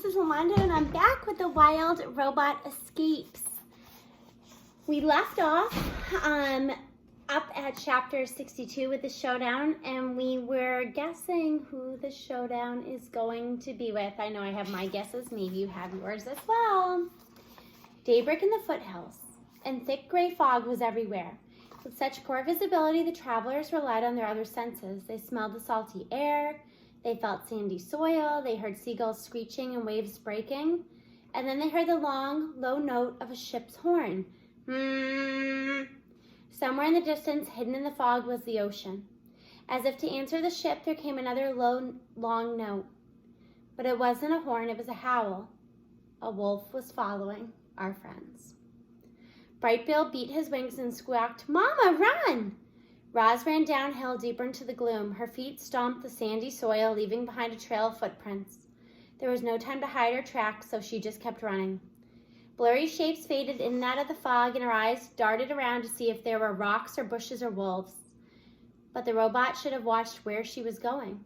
this is Aloud, and I'm back with the Wild Robot Escapes. We left off up at chapter 62 with the showdown, and we were guessing who the showdown is going to be with. I know I have my guesses, maybe you have yours as well. Daybreak in the foothills, and thick gray fog was everywhere. With such poor visibility, the travelers relied on their other senses. They smelled the salty air, they felt sandy soil, they heard seagulls screeching and waves breaking, and then they heard the long, low note of a ship's horn. Somewhere in the distance, hidden in the fog, was the ocean. As if to answer the ship, there came another low, long note. But it wasn't a horn, it was a howl. A wolf was following our friends. Brightbill beat his wings and squawked, "Mama, run!" Roz ran downhill deeper into the gloom. Her feet stomped the sandy soil, leaving behind a trail of footprints. There was no time to hide her tracks, so she just kept running. Blurry shapes faded in and out of the fog, and her eyes darted around to see if there were rocks or bushes or wolves. But the robot should have watched where she was going.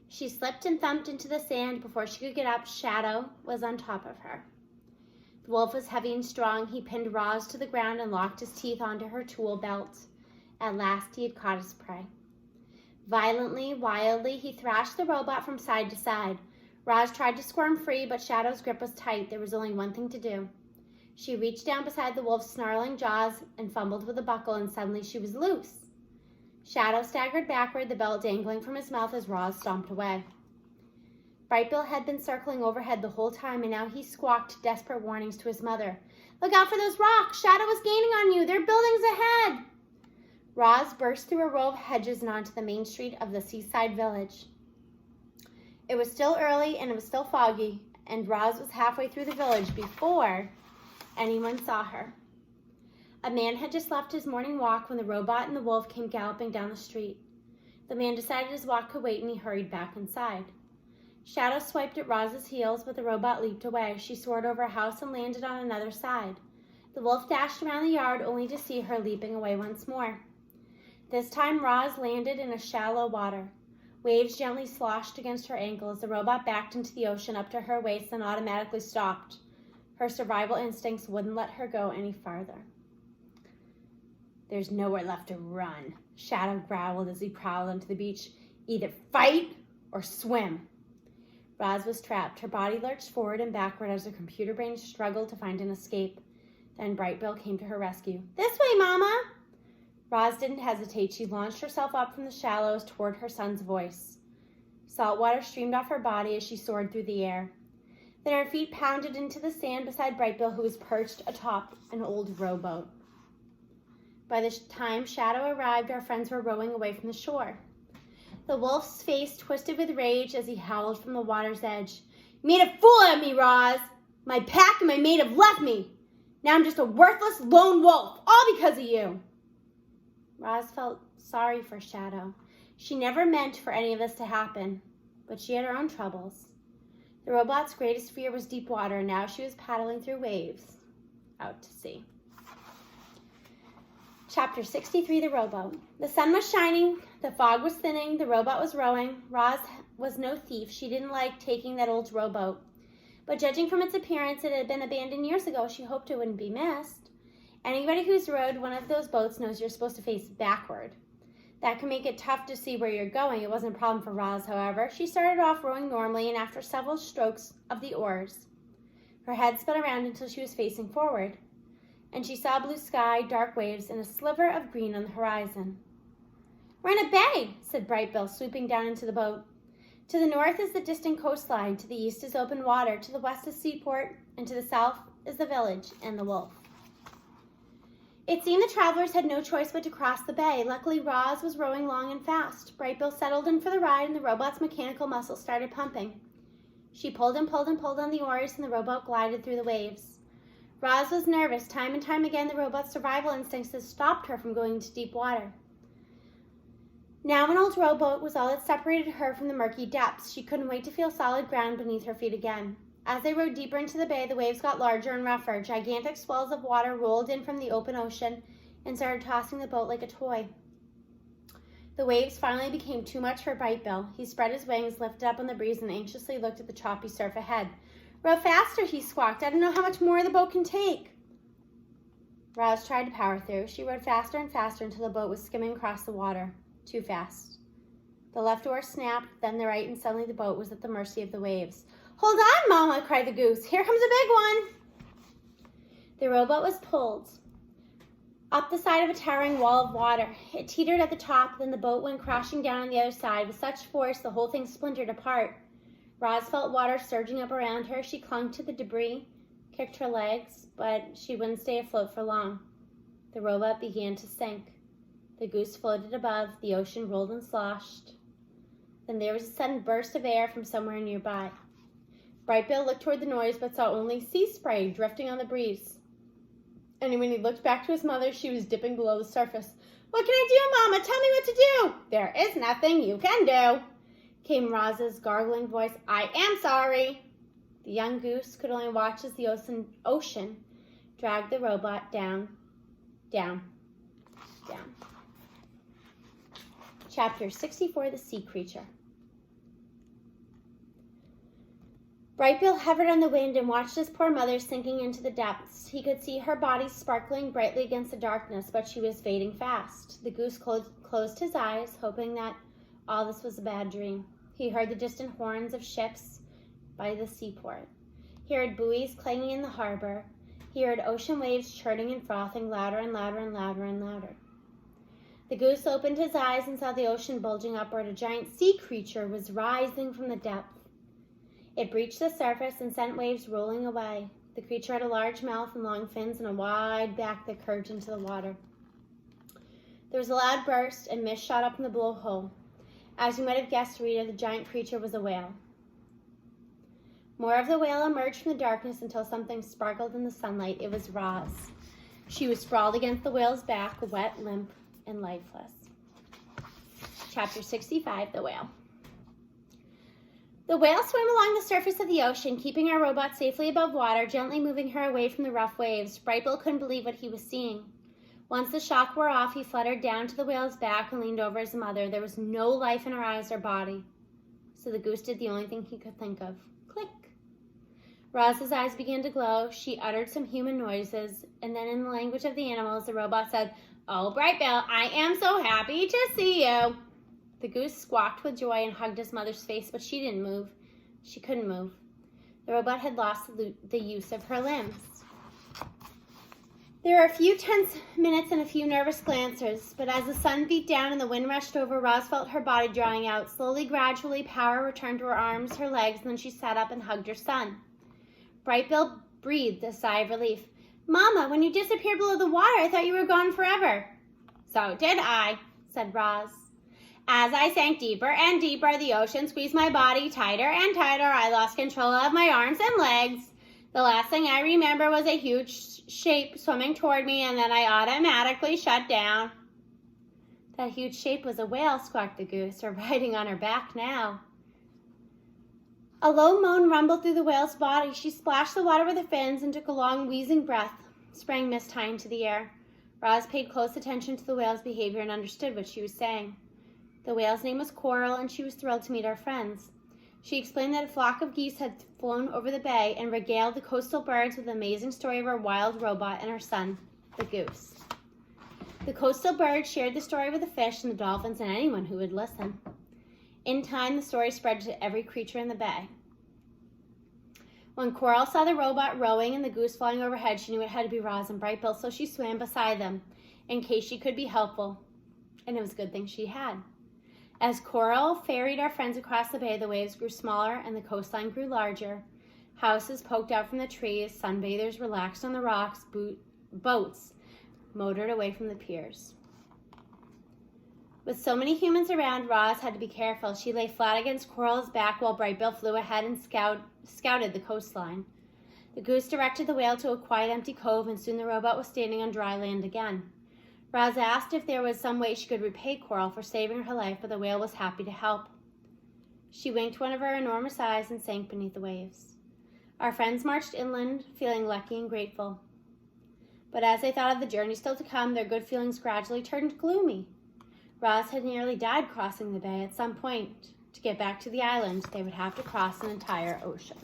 She slipped and thumped into the sand. Before she could get up, Shadow was on top of her. The wolf was heavy and strong. He pinned Roz to the ground and locked his teeth onto her tool belt. At last, he had caught his prey. Violently, wildly, he thrashed the robot from side to side. Roz tried to squirm free, but Shadow's grip was tight. There was only one thing to do. She reached down beside the wolf's snarling jaws and fumbled with the buckle, and suddenly she was loose. Shadow staggered backward, the belt dangling from his mouth as Roz stomped away. Brightbill had been circling overhead the whole time, and now he squawked desperate warnings to his mother. "Look out for those rocks! Shadow is gaining on you! There are buildings ahead!" Roz burst through a row of hedges and onto the main street of the seaside village. It was still early and it was still foggy, and Roz was halfway through the village before anyone saw her. A man had just left his morning walk when the robot and the wolf came galloping down the street. The man decided his walk could wait, and he hurried back inside. Shadow swiped at Roz's heels, but the robot leaped away. She soared over a house and landed on another side. The wolf dashed around the yard, only to see her leaping away once more. This time, Roz landed in a shallow water. Waves gently sloshed against her ankles. The robot backed into the ocean up to her waist and automatically stopped. Her survival instincts wouldn't let her go any farther. "There's nowhere left to run," Shadow growled as he prowled onto the beach. "Either fight or swim." Roz was trapped. Her body lurched forward and backward as her computer brain struggled to find an escape. Then Brightbill came to her rescue. "This way, Mama!" Roz didn't hesitate. She launched herself up from the shallows toward her son's voice. Salt water streamed off her body as she soared through the air. Then her feet pounded into the sand beside Brightbill, who was perched atop an old rowboat. By the time Shadow arrived, our friends were rowing away from the shore. The wolf's face twisted with rage as he howled from the water's edge. "You made a fool of me, Roz! My pack and my mate have left me! Now I'm just a worthless lone wolf, all because of you!" Roz felt sorry for Shadow. She never meant for any of this to happen, but she had her own troubles. The robot's greatest fear was deep water, and now she was paddling through waves out to sea. Chapter 63, The Rowboat. The sun was shining, the fog was thinning, the robot was rowing. Roz was no thief. She didn't like taking that old rowboat. But judging from its appearance, it had been abandoned years ago. She hoped it wouldn't be missed. Anybody who's rowed one of those boats knows you're supposed to face backward. That can make it tough to see where you're going. It wasn't a problem for Roz, however. She started off rowing normally, and after several strokes of the oars, her head spun around until she was facing forward, and she saw blue sky, dark waves, and a sliver of green on the horizon. "We're in a bay," said Brightbill, swooping down into the boat. "To the north is the distant coastline, to the east is open water, to the west is Seaport, and to the south is the village and the wolf." It seemed the travelers had no choice but to cross the bay. Luckily, Roz was rowing long and fast. Brightbill settled in for the ride, and the robot's mechanical muscles started pumping. She pulled and pulled and pulled on the oars, and the rowboat glided through the waves. Roz was nervous. Time and time again, the robot's survival instincts had stopped her from going into deep water. Now an old rowboat was all that separated her from the murky depths. She couldn't wait to feel solid ground beneath her feet again. As they rowed deeper into the bay, the waves got larger and rougher. Gigantic swells of water rolled in from the open ocean and started tossing the boat like a toy. The waves finally became too much for Brightbill. He spread his wings, lifted up on the breeze, and anxiously looked at the choppy surf ahead. Row faster, he squawked. I don't know how much more the boat can take. Roz tried to power through. She rowed faster and faster until the boat was skimming across the water. Too fast. The left oar snapped, then the right, and suddenly the boat was at the mercy of the waves. Hold on, Mama, cried the goose. Here comes a big one. The rowboat was pulled up the side of a towering wall of water. It teetered at the top, then the boat went crashing down on the other side. With such force, the whole thing splintered apart. Roz felt water surging up around her. She clung to the debris, kicked her legs, but she wouldn't stay afloat for long. The rowboat began to sink. The goose floated above. The ocean rolled and sloshed. Then there was a sudden burst of air from somewhere nearby. Brightbill looked toward the noise, but saw only sea spray drifting on the breeze. And when he looked back to his mother, she was dipping below the surface. What can I do, Mama? Tell me what to do. There is nothing you can do, came Roz's gargling voice. I am sorry. The young goose could only watch as the ocean dragged the robot down, down, down. Chapter 64, The Sea Creature. Brightbill hovered on the wind and watched his poor mother sinking into the depths. He could see her body sparkling brightly against the darkness, but she was fading fast. The goose closed his eyes, hoping that all this was a bad dream. He heard the distant horns of ships by the seaport. He heard buoys clanging in the harbor. He heard ocean waves churning and frothing louder and louder and louder and louder. The goose opened his eyes and saw the ocean bulging upward. A giant sea creature was rising from the depths. It breached the surface and sent waves rolling away. The creature had a large mouth and long fins and a wide back that curved into the water. There was a loud burst, and mist shot up from the blowhole. As you might have guessed, Rita, the giant creature was a whale. More of the whale emerged from the darkness until something sparkled in the sunlight. It was Roz. She was sprawled against the whale's back, wet, limp, and lifeless. Chapter 65, The Whale. The whale swam along the surface of the ocean, keeping our robot safely above water, gently moving her away from the rough waves. Brightbill couldn't believe what he was seeing. Once the shock wore off, he fluttered down to the whale's back and leaned over his mother. There was no life in her eyes or body. So the goose did the only thing he could think of. Click. Roz's eyes began to glow. She uttered some human noises, and then in the language of the animals, the robot said, Oh, Brightbill, I am so happy to see you. The goose squawked with joy and hugged his mother's face, but she didn't move. She couldn't move. The robot had lost the use of her limbs. There were a few tense minutes and a few nervous glances, but as the sun beat down and the wind rushed over, Roz felt her body drawing out. Slowly, gradually, power returned to her arms, her legs, and then she sat up and hugged her son. Brightbill breathed a sigh of relief. Mama, when you disappeared below the water, I thought you were gone forever. So did I, said Roz. As I sank deeper and deeper, the ocean squeezed my body tighter and tighter. I lost control of my arms and legs. The last thing I remember was a huge shape swimming toward me, and then I automatically shut down. That huge shape was a whale, squawked the goose, or riding on her back now. A low moan rumbled through the whale's body. She splashed the water with her fins and took a long, wheezing breath, spraying mist high into the air. Roz paid close attention to the whale's behavior and understood what she was saying. The whale's name was Coral, and she was thrilled to meet our friends. She explained that a flock of geese had flown over the bay and regaled the coastal birds with an amazing story of her wild robot and her son, the goose. The coastal birds shared the story with the fish and the dolphins and anyone who would listen. In time, the story spread to every creature in the bay. When Coral saw the robot rowing and the goose flying overhead, she knew it had to be Roz and Brightbill, so she swam beside them in case she could be helpful, and it was a good thing she had. As Coral ferried our friends across the bay, the waves grew smaller and the coastline grew larger. Houses poked out from the trees, sunbathers relaxed on the rocks, boats motored away from the piers. With so many humans around, Roz had to be careful. She lay flat against Coral's back while Brightbill flew ahead and scouted the coastline. The goose directed the whale to a quiet, empty cove, and soon the robot was standing on dry land again. Roz asked if there was some way she could repay Coral for saving her life, but the whale was happy to help. She winked one of her enormous eyes and sank beneath the waves. Our friends marched inland, feeling lucky and grateful. But as they thought of the journey still to come, their good feelings gradually turned gloomy. Roz had nearly died crossing the bay. At some point, to get back to the island, they would have to cross an entire ocean.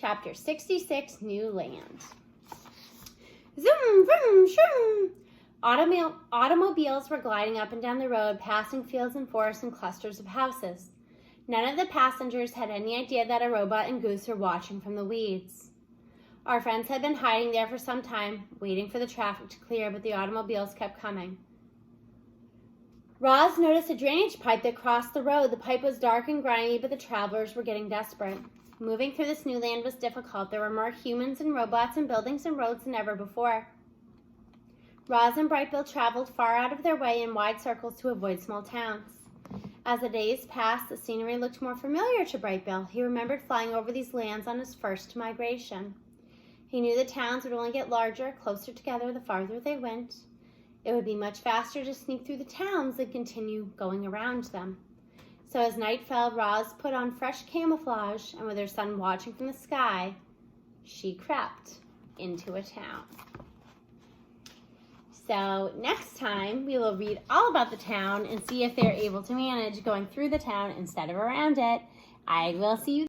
Chapter 66, New Land. Zoom, vroom, shoom. Automobiles were gliding up and down the road, passing fields and forests and clusters of houses. None of the passengers had any idea that a robot and Goose were watching from the weeds. Our friends had been hiding there for some time, waiting for the traffic to clear, but the automobiles kept coming. Roz noticed a drainage pipe that crossed the road. The pipe was dark and grimy, but the travelers were getting desperate. Moving through this new land was difficult. There were more humans and robots and buildings and roads than ever before. Roz and Brightbill traveled far out of their way in wide circles to avoid small towns. As the days passed, the scenery looked more familiar to Brightbill. He remembered flying over these lands on his first migration. He knew the towns would only get larger, closer together the farther they went. It would be much faster to sneak through the towns than continue going around them. So as night fell, Roz put on fresh camouflage, and with her son watching from the sky, she crept into a town. So next time, we will read all about the town and see if they're able to manage going through the town instead of around it. I will see you